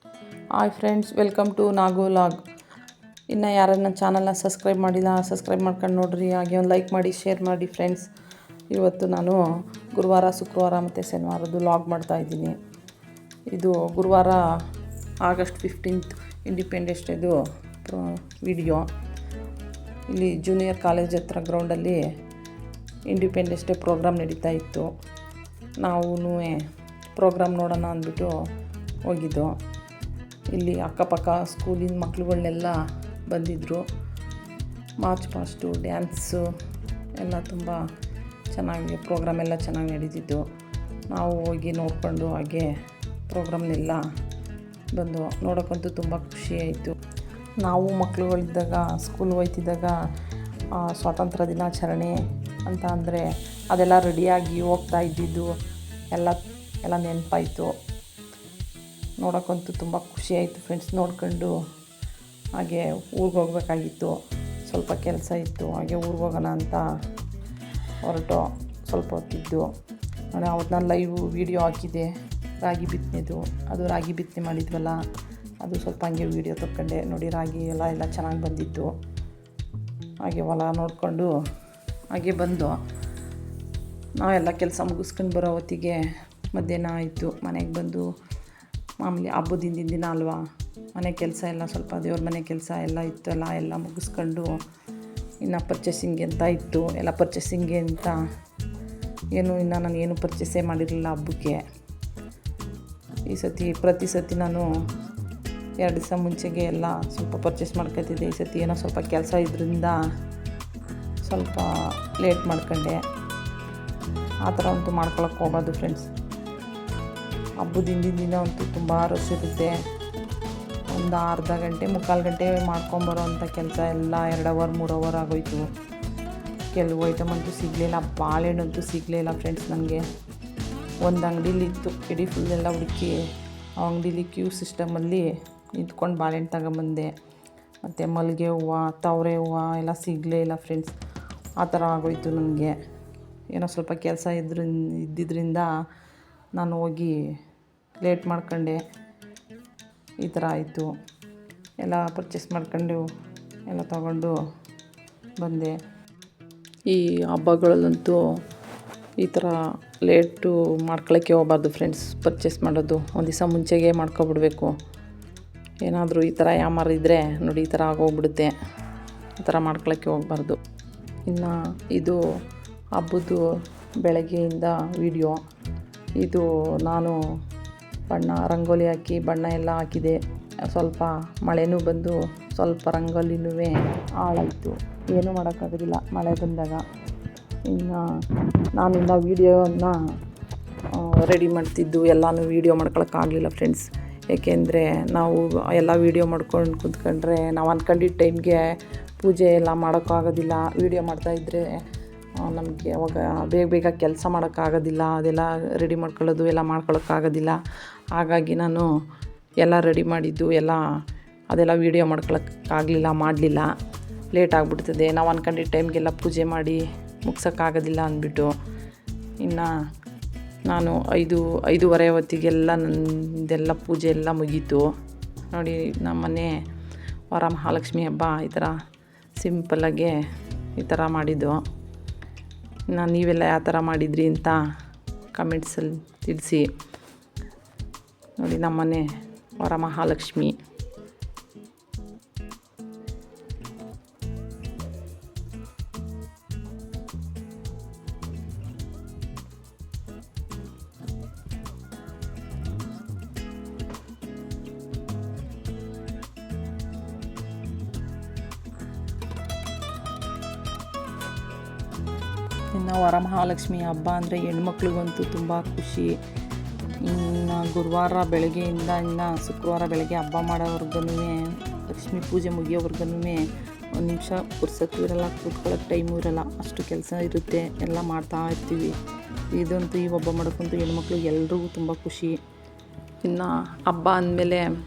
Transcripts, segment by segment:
Hi friends, welcome to Nagu log. ಇನ್ನು ಯಾರನ್ನ ಚಾನಲ್ನ ಸಬ್ಸ್ಕ್ರೈಬ್ ಮಾಡಿಲ್ಲ ಸಬ್ಸ್ಕ್ರೈಬ್ ಮಾಡ್ಕೊಂಡು ನೋಡಿರಿ. ಹಾಗೆ ಒಂದು ಲೈಕ್ ಮಾಡಿ, ಶೇರ್ ಮಾಡಿ ಫ್ರೆಂಡ್ಸ್. ಇವತ್ತು ನಾನು ಗುರುವಾರ, ಶುಕ್ರವಾರ ಮತ್ತು ಶನಿವಾರದ್ದು ಲಾಗ್ ಮಾಡ್ತಾಯಿದ್ದೀನಿ. ಇದು ಗುರುವಾರ ಆಗಸ್ಟ್ 15th ಇಂಡಿಪೆಂಡೆನ್ಸ್ ಡೇದು ವಿಡಿಯೋ. ಇಲ್ಲಿ ಜೂನಿಯರ್ ಕಾಲೇಜ್ ಹತ್ರ ಗ್ರೌಂಡಲ್ಲಿ ಇಂಡಿಪೆಂಡೆನ್ಸ್ ಡೇ ಪ್ರೋಗ್ರಾಮ್ ನಡೀತಾ ಇತ್ತು. ನಾವು ಪ್ರೋಗ್ರಾಮ್ ನೋಡೋಣ ಅಂದ್ಬಿಟ್ಟು ಹೋಗಿದ್ದು. ಇಲ್ಲಿ ಅಕ್ಕಪಕ್ಕ ಸ್ಕೂಲಿನ ಮಕ್ಳುಗಳನ್ನೆಲ್ಲ ಬಂದಿದ್ದರು. ಮಾರ್ಚ್ ಪಾಸ್ಟು, ಡ್ಯಾನ್ಸು ಎಲ್ಲ ತುಂಬ ಚೆನ್ನಾಗಿ ಪ್ರೋಗ್ರಾಮ್ ಎಲ್ಲ ಚೆನ್ನಾಗಿ ನಡೀತಿತ್ತು. ನಾವು ಹೋಗಿ ನೋಡಿಕೊಂಡು ಹಾಗೆ ಪ್ರೋಗ್ರಾಮ್ನೆಲ್ಲ ಬಂದು ನೋಡೋಕ್ಕಂತೂ ತುಂಬ ಖುಷಿ ಆಯಿತು. ನಾವು ಮಕ್ಳುಗಳಿದ್ದಾಗ ಸ್ಕೂಲ್ ಹೋಗ್ತಿದ್ದಾಗ ಸ್ವಾತಂತ್ರ್ಯ ದಿನಾಚರಣೆ ಅಂತ ಅಂದರೆ ಅದೆಲ್ಲ ರೆಡಿಯಾಗಿ ಹೋಗ್ತಾ ಇದ್ದಿದ್ದು ಎಲ್ಲ ನೆನಪಾಯಿತು. ನೋಡೋಕ್ಕಂತೂ ತುಂಬ ಖುಷಿ ಆಯಿತು ಫ್ರೆಂಡ್ಸ್. ನೋಡ್ಕೊಂಡು ಹಾಗೆ ಊರಿಗೆ ಹೋಗ್ಬೇಕಾಗಿತ್ತು, ಸ್ವಲ್ಪ ಕೆಲಸ ಇತ್ತು. ಹಾಗೆ ಊರಿಗೆ ಹೋಗೋಣ ಅಂತ ಹೊರಟು ಸ್ವಲ್ಪ ಹೊತ್ತಿದ್ದು ನೋಡಿ. ಅವತ್ತು ನಾನು ಲೈವ್ ವೀಡಿಯೋ ಹಾಕಿದ್ದೆ ರಾಗಿ ಬಿತ್ತನೆದು. ಅದು ರಾಗಿ ಬಿತ್ತನೆ ಮಾಡಿದ್ವಲ್ಲ, ಅದು ಸ್ವಲ್ಪ ಹಂಗೆ ವೀಡಿಯೋ ತಗೊಂಡೆ ನೋಡಿ. ರಾಗಿ ಎಲ್ಲ ಚೆನ್ನಾಗಿ ಬಂದಿತ್ತು. ಹಾಗೆ ಹೊಲ ನೋಡಿಕೊಂಡು ಹಾಗೆ ಬಂದು ನಾವೆಲ್ಲ ಕೆಲಸ ಮುಗಿಸ್ಕೊಂಡು ಬರೋ ಹೊತ್ತಿಗೆ ಮಧ್ಯಾಹ್ನ ಆಯಿತು. ಮನೆಗೆ ಬಂದು ಮಾಮೂಲಿ ಹಬ್ಬದ ಹಿಂದಿನ ದಿನ ಅಲ್ವಾ, ಮನೆ ಕೆಲಸ ಎಲ್ಲ ಸ್ವಲ್ಪ ದೇವ್ರ ಮನೆ ಕೆಲಸ ಎಲ್ಲ ಇತ್ತಲ್ಲ, ಎಲ್ಲ ಮುಗಿಸ್ಕೊಂಡು ಇನ್ನು ಪರ್ಚೇಸಿಂಗ್ಗೆ ಅಂತ ಇತ್ತು. ಎಲ್ಲ ಪರ್ಚೇಸಿಂಗ್ಗೆ ಅಂತ ಇನ್ನು ನಾನು ಏನು ಪರ್ಚೇಸೇ ಮಾಡಿರಲಿಲ್ಲ ಹಬ್ಬಕ್ಕೆ. ಈ ಸತಿ ಪ್ರತಿ ಸತಿ ನಾನು 2 ದಿವಸ ಮುಂಚೆಗೆ ಎಲ್ಲ ಸ್ವಲ್ಪ ಪರ್ಚೇಸ್ ಮಾಡ್ಕೊತಿದ್ದೆ. ಈ ಸತಿ ಏನೋ ಸ್ವಲ್ಪ ಕೆಲಸ ಇದರಿಂದ ಸ್ವಲ್ಪ ಲೇಟ್ ಮಾಡ್ಕೊಂಡೆ. ಆ ಥರ ಅಂತೂ ಮಾಡ್ಕೊಳಕ್ಕೆ ಹೋಗ್ಬಾರ್ದು ಫ್ರೆಂಡ್ಸ್. ಹಬ್ಬದ ಹಿಂದಿನ ದಿನ ಅಂತೂ ತುಂಬ ರಶ್ ಇರುತ್ತೆ. ಒಂದು ಅರ್ಧ ಗಂಟೆ 3/4 ಗಂಟೆ ಮಾಡ್ಕೊಂಬರೋ ಅಂಥ ಕೆಲಸ ಎಲ್ಲ 2 ಅವರ್ 3 ಅವರ್ ಆಗೋಯ್ತು. ಕೆಲವು ಐಟಮ್ ಅಂತೂ ಸಿಗಲಿಲ್ಲ. ಬಾಳೆಹಣ್ಣು ಅಂತೂ ಸಿಗಲಿಲ್ಲ ಫ್ರೆಂಡ್ಸ್. ನನಗೆ ಒಂದು ಅಂಗಡಿಲಿತ್ತು, ಇಡೀ ಫುಲ್ ಎಲ್ಲ ಹುಡುಕಿ ಆ ಅಂಗಡೀಲಿ ಕ್ಯೂ ಸಿಸ್ಟಮಲ್ಲಿ ನಿಂತ್ಕೊಂಡು ಬಾಳೆಹಣ್ಣು ತಗೊಂಬಂದೆ. ಮತ್ತು ಮಲ್ಲಿಗೆ ಹೂವು, ತಾವರೆ ಹೂವು ಎಲ್ಲ ಸಿಗಲೇ ಇಲ್ಲ ಫ್ರೆಂಡ್ಸ್. ಆ ಥರ ಆಗೋಯ್ತು ನನಗೆ. ಏನೋ ಸ್ವಲ್ಪ ಕೆಲಸ ಇದ್ದಿದ್ದರಿಂದ ನಾನು ಹೋಗಿ ಲೇಟ್ ಮಾಡ್ಕೊಂಡೆ. ಈ ಥರ ಆಯಿತು. ಎಲ್ಲ ಪರ್ಚೇಸ್ ಮಾಡ್ಕೊಂಡು ಎಲ್ಲ ತಗೊಂಡು ಬಂದೆ. ಈ ಹಬ್ಬಗಳಲ್ಲಂತೂ ಈ ಥರ ಲೇಟು ಮಾಡ್ಕೊಳ್ಳೋಕ್ಕೆ ಹೋಗ್ಬಾರ್ದು ಫ್ರೆಂಡ್ಸ್. ಪರ್ಚೇಸ್ ಮಾಡೋದು ಒಂದು ದಿವಸ ಮುಂಚೆಗೆ ಮಾಡ್ಕೊಬಿಡ್ಬೇಕು. ಏನಾದರೂ ಈ ಥರ ಯಾಮಾರಿದ್ರೆ ನೋಡಿ, ಈ ಥರ ಆಗೋಗ್ಬಿಡುತ್ತೆ. ಈ ಥರ ಮಾಡ್ಕೊಳ್ಳೋಕ್ಕೆ ಹೋಗ್ಬಾರ್ದು. ಇನ್ನು ಇದು ಹಬ್ಬದ್ದು ಬೆಳಗ್ಗೆಯಿಂದ ವಿಡಿಯೋ. ಇದು ನಾನು ರಂಗೋಲಿ ಹಾಕಿ ಬಣ್ಣ ಎಲ್ಲ ಹಾಕಿದೆ. ಸ್ವಲ್ಪ ಮಳೆನೂ ಬಂದು ಸ್ವಲ್ಪ ರಂಗೋಲಿನೂ ಹಾಳಾಯಿತು. ಏನೂ ಮಾಡೋಕ್ಕಾಗೋದಿಲ್ಲ ಮಳೆ ಬಂದಾಗ. ನಾನಿನ್ನ ವೀಡಿಯೋವನ್ನು ರೆಡಿ ಮಾಡ್ತಿದ್ದು ಎಲ್ಲನೂ ವೀಡಿಯೋ ಮಾಡ್ಕೊಳಕ್ಕಾಗಲಿಲ್ಲ ಫ್ರೆಂಡ್ಸ್. ಏಕೆಂದರೆ ನಾವು ಎಲ್ಲ ವೀಡಿಯೋ ಮಾಡ್ಕೊಂಡು ಕೂತ್ಕೊಂಡ್ರೆ ನಾವು ಅಂದ್ಕೊಂಡಿದ್ದ ಟೈಮ್ಗೆ ಪೂಜೆ ಎಲ್ಲ ಮಾಡೋಕ್ಕಾಗೋದಿಲ್ಲ. ವೀಡಿಯೋ ಮಾಡ್ತಾಯಿದ್ರೆ ನಮಗೆ ಅವಾಗ ಬೇಗ ಕೆಲಸ ಮಾಡೋಕ್ಕಾಗೋದಿಲ್ಲ. ಅದೆಲ್ಲ ರೆಡಿ ಮಾಡ್ಕೊಳ್ಳೋದು ಎಲ್ಲ ಮಾಡ್ಕೊಳಕ್ಕಾಗೋದಿಲ್ಲ. ಹಾಗಾಗಿ ನಾನು ಎಲ್ಲ ರೆಡಿ ಮಾಡಿದ್ದು ಅದೆಲ್ಲ ವೀಡಿಯೋ ಮಾಡ್ಕೊಳಕ್ಕಾಗಲಿಲ್ಲ, ಮಾಡಲಿಲ್ಲ. ಲೇಟ್ ಆಗಿಬಿಡ್ತದೆ. ನಾವು ಅಂದ್ಕೊಂಡಿದ್ದ ಟೈಮ್ಗೆಲ್ಲ ಪೂಜೆ ಮಾಡಿ ಮುಗ್ಸೋಕ್ಕಾಗೋದಿಲ್ಲ ಅಂದ್ಬಿಟ್ಟು ಇನ್ನು ನಾನು 5:30 ಹೊತ್ತಿಗೆಲ್ಲ ನನ್ನದೆಲ್ಲ ಪೂಜೆ ಎಲ್ಲ ಮುಗೀತು ನೋಡಿ. ನಮ್ಮನೆ ವರಮಹಾಲಕ್ಷ್ಮಿ ಹಬ್ಬ ಈ ಥರ ಸಿಂಪಲ್ಲಾಗೆ ಈ ಥರ ಮಾಡಿದ್ದು. ನೀವೆಲ್ಲ ಯಾವ ಥರ ಮಾಡಿದ್ರಿ ಅಂತ ಕಮೆಂಟ್ಸಲ್ಲಿ ತಿಳಿಸಿ ನೋಡಿ. ನಮ್ಮನೆ ವರಮಹಾಲಕ್ಷ್ಮಿ. ಇನ್ನು ವರಮಹಾಲಕ್ಷ್ಮಿ ಹಬ್ಬ ಅಂದರೆ ಹೆಣ್ಮಕ್ಳಿಗಂತೂ ತುಂಬ ಖುಷಿ. ಇನ್ನು ಗುರುವಾರ ಬೆಳಗ್ಗೆಯಿಂದ ಇನ್ನು ಶುಕ್ರವಾರ ಬೆಳಗ್ಗೆ ಹಬ್ಬ ಮಾಡೋವರೆಗೂ, ಲಕ್ಷ್ಮೀ ಪೂಜೆ ಮುಗಿಯೋವರೆಗೂ ಒಂದು ನಿಮಿಷ ಪುರ್ಸೊತ್ತು ಇರಲ್ಲ, ಕೂತ್ಕೊಳ್ಳೋಕ್ಕೆ ಟೈಮು ಇರಲ್ಲ. ಅಷ್ಟು ಕೆಲಸ ಇರುತ್ತೆ, ಎಲ್ಲ ಮಾಡ್ತಾ ಇರ್ತೀವಿ. ಇದಂತೂ ಈ ಹಬ್ಬ ಮಾಡೋಕ್ಕಂತೂ ಹೆಣ್ಮಕ್ಳು ಎಲ್ರಿಗೂ ತುಂಬ ಖುಷಿ. ಇನ್ನು ಹಬ್ಬ ಅಂದಮೇಲೆ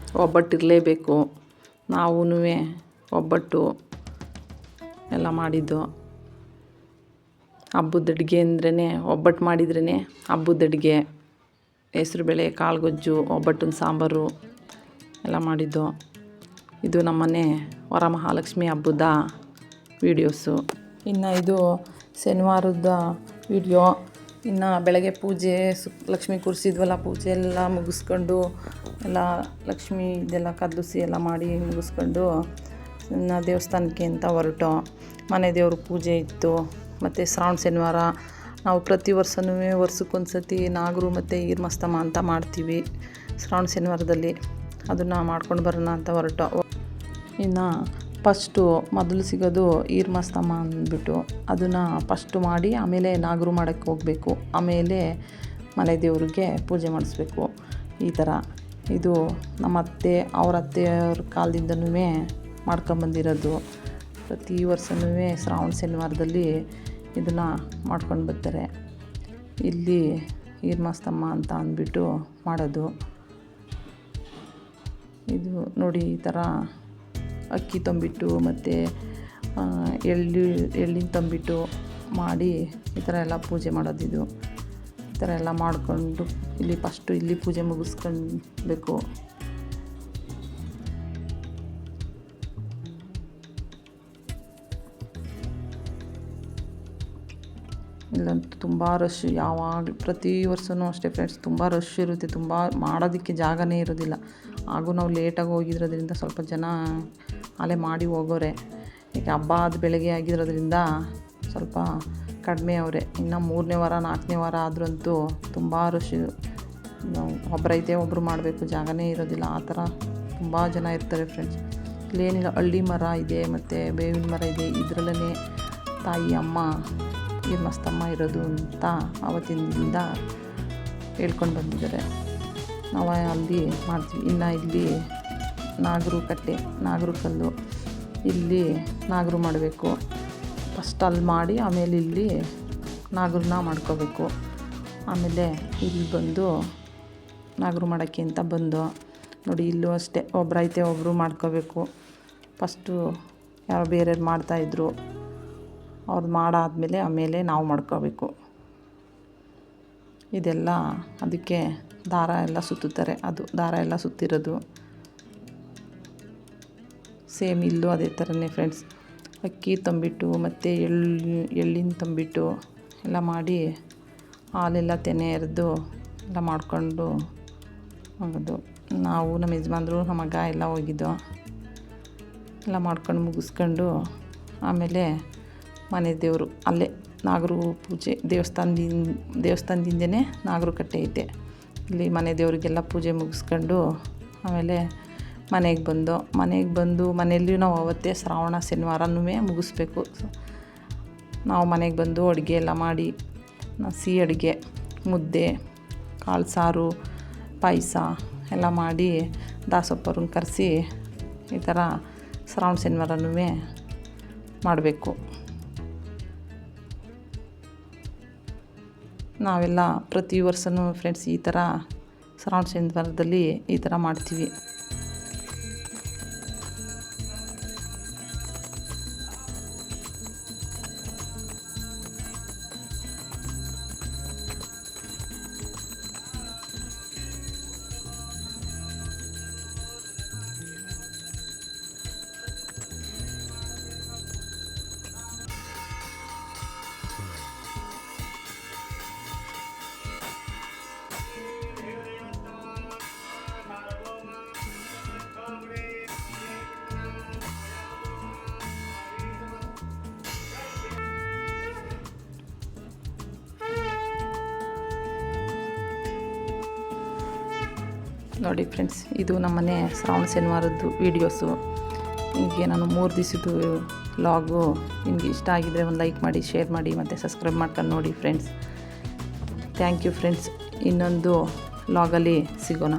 ಒಬ್ಬಟ್ಟಿರಲೇಬೇಕು. ನಾವೂ ಒಬ್ಬಟ್ಟು ಎಲ್ಲ ಮಾಡಿದ್ದು. ಹಬ್ಬದ ಅಡುಗೆ ಅಂದ್ರೇ ಒಬ್ಬಟ್ಟು ಮಾಡಿದ್ರೇ ಹಬ್ಬದ ಅಡುಗೆ. ಹೆಸ್ರುಬೇಳೆ ಕಾಳುಗೊಜ್ಜು, ಒಬ್ಬಟ್ಟಿನ ಸಾಂಬಾರು ಎಲ್ಲ ಮಾಡಿದ್ದು. ಇದು ನಮ್ಮನೆ ವರಮಹಾಲಕ್ಷ್ಮಿ ಹಬ್ಬದ ವೀಡಿಯೋಸು. ಇನ್ನು ಇದು ಶನಿವಾರದ ವೀಡಿಯೋ. ಇನ್ನು ಬೆಳಗ್ಗೆ ಪೂಜೆ ಲಕ್ಷ್ಮಿ ಕೂರಿಸಿದ್ವಲ್ಲ, ಪೂಜೆ ಎಲ್ಲ ಮುಗಿಸ್ಕೊಂಡು ಎಲ್ಲ ಲಕ್ಷ್ಮಿ ಇದೆಲ್ಲ ಕದಲಿಸಿ ಎಲ್ಲ ಮಾಡಿ ಮುಗಿಸ್ಕೊಂಡು ಇನ್ನು ದೇವಸ್ಥಾನಕ್ಕೆ ಅಂತ ಹೊರಟು. ಮನೆ ದೇವ್ರ ಪೂಜೆ ಇತ್ತು. ಮತ್ತು ಶ್ರಾವಣ ಶನಿವಾರ ನಾವು ಪ್ರತಿ ವರ್ಷಕ್ಕೊಂದು ಸತಿ ನಾಗರು ಮತ್ತು ಈರ್ಮಸ್ತಮ ಅಂತ ಮಾಡ್ತೀವಿ ಶ್ರಾವಣ ಶನಿವಾರದಲ್ಲಿ. ಅದನ್ನು ಮಾಡ್ಕೊಂಡು ಬರೋಣ ಅಂತ ಹೊರಟು. ಇನ್ನು ಫಸ್ಟು ಮೊದಲು ಸಿಗೋದು ಈರ್ಮಸ್ತಮ ಅಂದ್ಬಿಟ್ಟು ಅದನ್ನು ಫಸ್ಟು ಮಾಡಿ ಆಮೇಲೆ ನಾಗರು ಮಾಡೋಕ್ಕೆ ಹೋಗಬೇಕು. ಆಮೇಲೆ ಮನೆ ದೇವ್ರಿಗೆ ಪೂಜೆ ಮಾಡಿಸ್ಬೇಕು. ಈ ಥರ ಇದು ನಮ್ಮ ಅವ್ರ ಅತ್ತೆಯವ್ರ ಕಾಲದಿಂದನೂ ಮಾಡ್ಕೊಂಬಂದಿರೋದು. ಪ್ರತಿ ವರ್ಷವೂ ಶ್ರಾವಣ ಶನಿವಾರದಲ್ಲಿ ಇದನ್ನು ಮಾಡ್ಕೊಂಡು ಬರ್ತಾರೆ. ಇಲ್ಲಿ ಈರ್ಮಸ್ತಮ ಅಂತ ಅಂದ್ಬಿಟ್ಟು ಮಾಡೋದು. ಇದು ನೋಡಿ, ಈ ಥರ ಅಕ್ಕಿ ತಂಬಿಟ್ಟು ಮತ್ತು ಎಳ್ಳಿನ ತಂಬಿಟ್ಟು ಮಾಡಿ ಈ ಥರ ಎಲ್ಲ ಪೂಜೆ ಮಾಡೋದಿದು. ಈ ಥರ ಎಲ್ಲ ಮಾಡಿಕೊಂಡು ಇಲ್ಲಿ ಪೂಜೆ ಮುಗಿಸ್ಕೊಳ್ಬೇಕು. ಇಲ್ಲಂತೂ ತುಂಬ ರಶ್. ಯಾವಾಗಲೂ ಪ್ರತಿ ವರ್ಷವೂ ಅಷ್ಟೇ ಫ್ರೆಂಡ್ಸ್, ತುಂಬ ರಶ್ ಇರುತ್ತೆ. ತುಂಬ ಮಾಡೋದಕ್ಕೆ ಜಾಗನೇ ಇರೋದಿಲ್ಲ. ಹಾಗೂ ನಾವು ಲೇಟಾಗಿ ಹೋಗಿರೋದ್ರಿಂದ ಸ್ವಲ್ಪ ಜನ ಅಲ್ಲೇ ಮಾಡಿ ಹೋಗೋರೆ. ಈಗ ಹಬ್ಬ ಆದ ಬೆಳಗ್ಗೆ ಆಗಿರೋದ್ರಿಂದ ಸ್ವಲ್ಪ ಕಡಿಮೆ ಅವರೇ. ಇನ್ನು 3ನೇ ವಾರ 4ನೇ ವಾರ ಆದ್ರಂತೂ ತುಂಬ ರಶ್. ಒಬ್ಬರೈತೆ ಒಬ್ಬರು ಮಾಡಬೇಕು, ಜಾಗನೇ ಇರೋದಿಲ್ಲ. ಆ ಥರ ತುಂಬ ಜನ ಇರ್ತಾರೆ ಫ್ರೆಂಡ್ಸ್. ಇಲ್ಲೇನಿಲ್ಲ, ಹಳ್ಳಿ ಮರ ಇದೆ ಮತ್ತು ಬೇವಿನ ಮರ ಇದೆ. ಇದರಲ್ಲೇ ತಾಯಿ ಅಮ್ಮ ಈರ್ಮಸ್ತಮ್ಮ ಇರೋದು ಅಂತ ಆವತ್ತಿನಿಂದ ಹೇಳ್ಕೊಂಡು ಬಂದಿದ್ದಾರೆ. ನಾವು ಅಲ್ಲಿ ಮಾಡ್ತೀವಿ. ಇನ್ನು ಇಲ್ಲಿ ನಾಗರು ಕಟ್ಟೆ, ನಾಗರು ಕಲ್ಲು, ಇಲ್ಲಿ ನಾಗರು ಮಾಡಬೇಕು. ಫಸ್ಟ್ ಅಲ್ಲಿ ಮಾಡಿ ಆಮೇಲೆ ಇಲ್ಲಿ ನಾಗರನ್ನ ಮಾಡ್ಕೋಬೇಕು. ಆಮೇಲೆ ಇಲ್ಲಿ ಬಂದು ನಾಗರು ಮಾಡೋಕ್ಕೆ ಅಂತ ಬಂದು ನೋಡಿ, ಇಲ್ಲೂ ಅಷ್ಟೇ ಒಬ್ಬರೈತೆ ಒಬ್ಬರು ಮಾಡ್ಕೋಬೇಕು. ಫಸ್ಟು ಯಾರೋ ಬೇರೆಯವ್ರು ಮಾಡ್ತಾಯಿದ್ರು, ಅವ್ರು ಮಾಡಾದಮೇಲೆ ಆಮೇಲೆ ನಾವು ಮಾಡ್ಕೋಬೇಕು. ಇದೆಲ್ಲ ಅದಕ್ಕೆ ದಾರ ಎಲ್ಲ ಸುತ್ತುತ್ತಾರೆ. ಅದು ದಾರ ಎಲ್ಲ ಸುತ್ತಿರೋದು ಸೇಮ್ ಇಲ್ಲೂ ಅದೇ ಥರನೇ ಫ್ರೆಂಡ್ಸ್. ಅಕ್ಕಿ ತಂಬಿಟ್ಟು ಮತ್ತು ಎಳ್ಳಿನ ತಂಬಿಟ್ಟು ಎಲ್ಲ ಮಾಡಿ ಹಾಲೆಲ್ಲ ತೆನೆ ಎರೆದು ಎಲ್ಲ ಮಾಡಿಕೊಂಡು ಹೋಗೋದು. ನಾವು ನಮ್ಮ ಯಜಮಾನ್ರು ನಮ್ಮ ಮಗ ಎಲ್ಲ ಹೋಗಿದ್ದೋ. ಎಲ್ಲ ಮಾಡ್ಕೊಂಡು ಮುಗಿಸ್ಕೊಂಡು ಆಮೇಲೆ ಮನೆ ದೇವರು ಅಲ್ಲೇ ನಾಗರು ಪೂಜೆ ದೇವಸ್ಥಾನದಿಂದನೇ ನಾಗರು ಕಟ್ಟೆ ಐತೆ. ಇಲ್ಲಿ ಮನೆ ದೇವರಿಗೆಲ್ಲ ಪೂಜೆ ಮುಗಿಸ್ಕೊಂಡು ಆಮೇಲೆ ಮನೆಗೆ ಬಂದು ಮನೆಯಲ್ಲಿ ನಾವು ಅವತ್ತೇ ಶ್ರಾವಣ ಶನಿವಾರನೂ ಮುಗಿಸ್ಬೇಕು. ನಾವು ಮನೆಗೆ ಬಂದು ಅಡುಗೆ ಎಲ್ಲ ಮಾಡಿ, ಸಿಹಿ ಅಡುಗೆ, ಮುದ್ದೆ, ಕಾಳು ಸಾರು, ಪಾಯಸ ಎಲ್ಲ ಮಾಡಿ ದಾಸಪ್ಪವ್ರನ್ನ ಕರೆಸಿ ಈ ಥರ ಶ್ರಾವಣ ಶನಿವಾರನೂ ಮಾಡಬೇಕು. ನಾವೆಲ್ಲ ಪ್ರತಿ ವರ್ಷವೂ ಫ್ರೆಂಡ್ಸ್ ಈ ಥರ ಶ್ರಾವಣ ಶನಿವಾರದಲ್ಲಿ ಈ ಥರ ಮಾಡ್ತೀವಿ. ನೋಡಿ ಫ್ರೆಂಡ್ಸ್, ಇದು ನಮ್ಮನೆ ಶ್ರಾವಣ ಶನಿವಾರದ್ದು ವೀಡಿಯೋಸು. ಹೀಗೆ ನಾನು 3 ದಿವಸದ್ದು ವ್ಲಾಗು ನಿಮಗೆ ಇಷ್ಟ ಆಗಿದರೆ ಒಂದು ಲೈಕ್ ಮಾಡಿ, ಶೇರ್ ಮಾಡಿ ಮತ್ತು ಸಬ್ಸ್ಕ್ರೈಬ್ ಮಾಡ್ಕೊಂಡು ನೋಡಿ ಫ್ರೆಂಡ್ಸ್. Thank you friends. ಇನ್ನೊಂದು ವ್ಲಾಗಲ್ಲಿ ಸಿಗೋಣ.